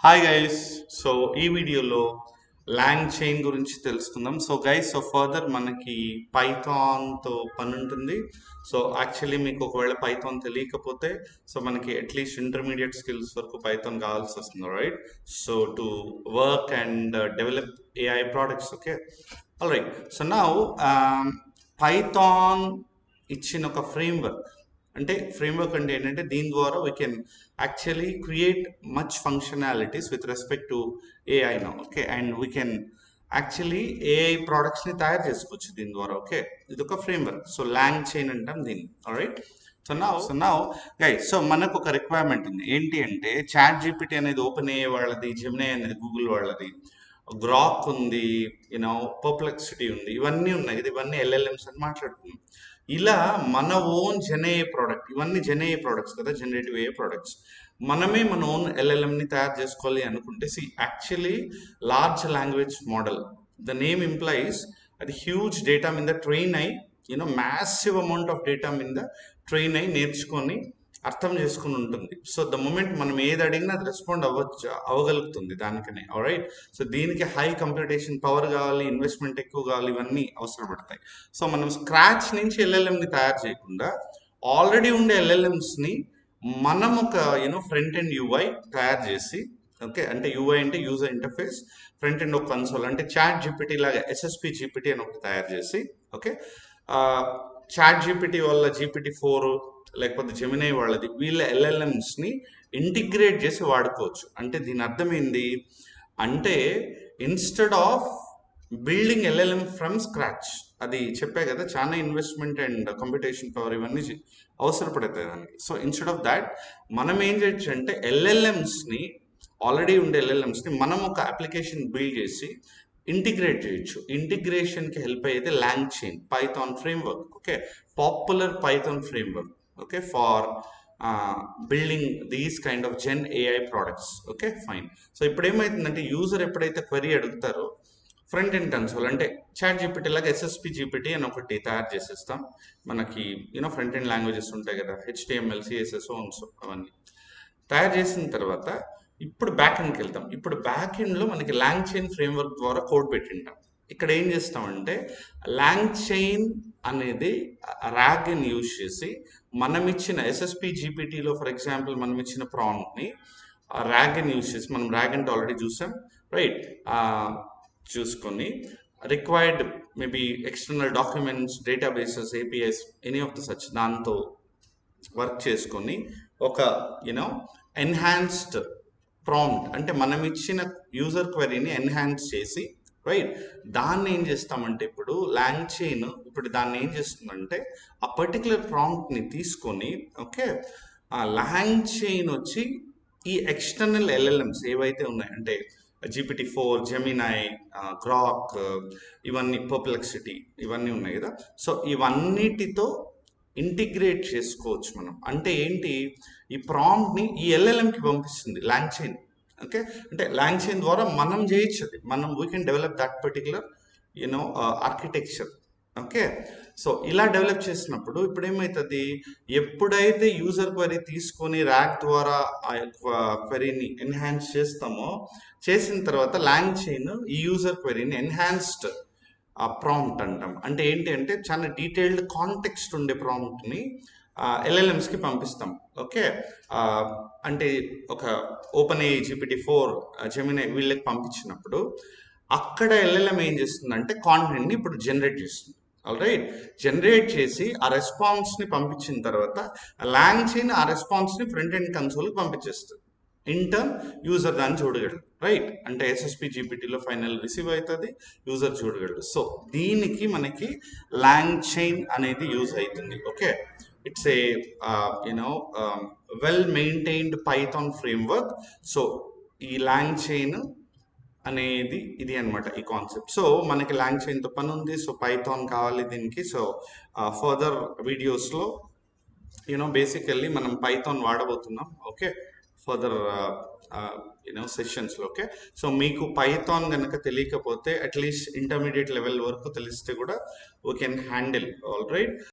Hi guys. So ఈ వీడియోలో long chain గురించి తెలుసుకుందాం. సో ఫర్దర్ మనకి పైథాన్తో పని ఉంటుంది. సో యాక్చువల్లీ మీకు ఒకవేళ పైథాన్ తెలియకపోతే మనకి అట్లీస్ట్ ఇంటర్మీడియట్ స్కిల్స్ వరకు పైథాన్ కావాల్సి వస్తుంది, right? So to work and develop AI products. Okay, all right. So now Python ఇచ్చిన ఒక ఫ్రేమ్వర్క్ అంటే ఏంటంటే దీని ద్వారా we can actually create much functionalities with respect to AI now. Okay, and we can actually AI ప్రోడక్ట్స్ని తయారు చేసుకోవచ్చు దీని ద్వారా. ఓకే, ఇది ఒక ఫ్రేమ్వర్క్. సో లాంగ్ చైన్ అంటాం దీన్ని. Right. So now guys, so మనకు ఒక రిక్వైర్మెంట్ ఉంది. ఏంటి అంటే చాట్ జీపీటీ అనేది ఓపెన్ అయ్యే వాళ్ళది, జెమినీ అనేది గూగుల్ వాళ్ళది, గ్రాక్ ఉంది, యూనో పర్ప్లెక్సిటీ ఉంది, ఇవన్నీ ఉన్నాయి. ఇవన్నీ ఎల్ఎల్ఎంస్ అని మాట్లాడుతున్నాం. ఇలా మన ఓన్ జెన్ఏఐ ప్రోడక్ట్, ఇవన్నీ జెన్ఏఐ ప్రోడక్ట్స్ కదా, జనరేటివ్ ఏ ప్రోడక్ట్స్. మనమే మన ఓన్ ఎల్ఎల్ఎంని తయారు చేసుకోవాలి అనుకుంటే actually large language model, the name implies అది హ్యూజ్ డేటా మీద ట్రైన్ అయ్యి, మ్యాసివ్ అమౌంట్ ఆఫ్ డేటా మీద ట్రైన్ అయ్యి నేర్చుకొని అర్థం చేసుకుని ఉంటుంది. సో ద మూమెంట్ మనం ఏది అడిగినా అది రెస్పాండ్ అవ్వగలుగుతుంది దానికనే. రైట్. సో దీనికి హై కంప్యూటేషన్ పవర్ కావాలి, ఇన్వెస్ట్మెంట్ ఎక్కువ కావాలి, ఇవన్నీ అవసరపడతాయి. సో మనం స్క్రాచ్ నుంచి ఎల్ఎల్ఎంని తయారు చేయకుండా ఆల్రెడీ ఉండే ఎల్ఎల్ఎంస్ని మనం ఒక ఫ్రంట్ అండ్ యూఐ తయారు చేసి, ఓకే, అంటే యూఐ అంటే యూజర్ ఇంటర్ఫేస్, ఫ్రంట్ అండ్ ఒక కన్సోల్ అంటే చాట్ జీపీటీ లాగా ఎస్ఎస్పి జీపీటీ అని ఒకటి తయారు చేసి, ఓకే, చాట్ జీపీటీ వల్ల GPT-4 లేకపోతే జెమినై వాళ్ళది, వీళ్ళ ఎల్ఎల్ఎంస్ని ఇంటిగ్రేట్ చేసి వాడుకోవచ్చు. అంటే దీని అర్థమైంది అంటే instead of building LLM from scratch, అది చెప్పే కదా, చాలా ఇన్వెస్ట్మెంట్ అండ్ కంప్యూటేషన్ పవర్ ఇవన్నీ అవసరపడతాయి దానికి. సో ఇన్స్టెడ్ ఆఫ్ దాట్ మనం ఏం చేయొచ్చు అంటే ఎల్ఎల్ఎంస్ని, ఆల్రెడీ ఉండే ఎల్ఎల్ఎంస్ని మనం ఒక అప్లికేషన్ బిల్డ్ చేసి ఇంటిగ్రేట్ చేయొచ్చు. ఇంటిగ్రేషన్కి హెల్ప్ అయ్యేది LangChain Python framework. Okay, popular Python framework. Okay, for building these kind of gen AI products. Okay, fine. So ఇప్పుడు ఏమవుతుందంటే యూజర్ ఎప్పుడైతే క్వరీ అడుగుతారో ఫ్రంట్ ఎండ్ కన్సోల్ అంటే చాట్ జీపీటీ లాగా ఎస్ఎస్పి జీపీటీ అని ఒకటి తయారు చేసేస్తాం. మనకి ఫ్రంట్ ఎండ్ లాంగ్వేజెస్ ఉంటాయి కదా, HTML, CSS, అవన్నీ తయారు చేసిన తర్వాత ఇప్పుడు బ్యాక్ ఎండ్కి వెళ్తాం. ఇప్పుడు బ్యాక్ ఎండ్లో మనకి లాంగ్ చైన్ ఫ్రేమ్వర్క్ ద్వారా కోడ్ పెట్టింటాం. ఇక్కడ ఏం చేస్తామంటే లాంగ్ చైన్ అనేది ర్యాగ్ని యూజ్ చేసి మనం ఇచ్చిన ఎస్ఎస్పి జీపీటీలో ఫర్ ఎగ్జాంపుల్ మనం ఇచ్చిన ప్రాంప్ట్ని ర్యాగ్ని యూజ్ చేసి, మనం ర్యాగ్ అంటే ఆల్రెడీ చూసాం, రైట్, చూసుకొని required maybe external documents, databases, APIs, any of the such దాంతో వర్క్ చేసుకొని ఒక ఎన్హాన్స్డ్ ప్రాంప్ట్ అంటే మనం ఇచ్చిన యూజర్ క్వరీని ఎన్హాన్స్ చేసి, రైట్, దాన్ని ఏం చేస్తామంటే ఇప్పుడు లాంగ్ చైన్ ఇప్పుడు దాన్ని ఏం చేస్తుందంటే ఆ పర్టికులర్ ప్రాంప్ట్ని తీసుకొని, ఓకే, ఆ లాంగ్ చైన్ వచ్చి ఈ ఎక్స్టర్నల్ ఎల్ఎల్ఎంస్ ఏవైతే ఉన్నాయి అంటే GPT-4, జెమినై, గ్రాక్, ఇవన్నీ పర్ప్లెక్సిటీ, ఇవన్నీ ఉన్నాయి కదా. సో ఇవన్నిటితో ఇంటిగ్రేట్ చేసుకోవచ్చు మనం. అంటే ఏంటి, ఈ ప్రాంప్ట్ని ఈ ఎల్ఎల్ఎంకి పంపిస్తుంది లాంగ్ చైన్. ఓకే, అంటే లాంగ్ చైన్ ద్వారా మనం చేయొచ్చు, మనం we can develop that particular architecture. Okay, so ఇలా డెవలప్ చేసినప్పుడు ఇప్పుడు ఏమవుతుంది, ఎప్పుడైతే యూజర్ క్వరీ తీసుకొని ర్యాక్ ద్వారా ఆ క్వరీని ఎన్హాన్స్ చేస్తామో, చేసిన తర్వాత లాంగ్ చైన్ ఈ యూజర్ క్వరీని ఎన్హాన్స్డ్ ప్రాంప్ట్ అంటాం. అంటే ఏంటి అంటే చాలా డీటెయిల్డ్ కాంటెక్స్ట్ ఉండే ప్రాంప్ట్ని ఎల్ఎల్ఎంస్కి పంపిస్తాం. ఓకే, అంటే ఒక ఓపెన్ AI, GPT-4, జెమినై వీళ్ళకి పంపించినప్పుడు అక్కడ ఎల్ఎల్ఎం ఏం చేస్తుందంటే కాంటెంట్ని ఇప్పుడు జనరేట్ చేస్తుంది. ఆల్రైట్, జనరేట్ చేసి ఆ రెస్పాన్స్ని పంపించిన తర్వాత లాంగ్ చైన్ ఆ రెస్పాన్స్ని ఫ్రంట్ ఎండ్ కన్సోల్కి పంపించేస్తుంది. ఇంటర్న్ యూజర్ దాన్ని చూడగలడు, రైట్, అంటే ఎస్ఎస్పి జీపీటీలో ఫైనల్ రిసీవ్ అవుతుంది, యూజర్ చూడగలడు. సో దీనికి మనకి లాంగ్ చైన్ అనేది యూజ్ అవుతుంది. Okay, it's a well maintained Python framework. So ఈ లాంగ్ చైన్ అనేది ఇది అనమాట, ఈ కాన్సెప్ట్. సో మనకి లాంగ్ చైన్తో పని ఉంది. సో పైథాన్ కావాలి దీనికి. సో ఫర్దర్ వీడియోస్లో బేసికల్లీ మనం పైథాన్ వాడబోతున్నాం. ఓకే, ఫర్దర్ సెషన్స్లో. ఓకే, సో మీకు పైథాన్ కనుక తెలియకపోతే అట్లీస్ట్ ఇంటర్మీడియట్ లెవెల్ వరకు తెలిస్తే కూడా we can handle. All right.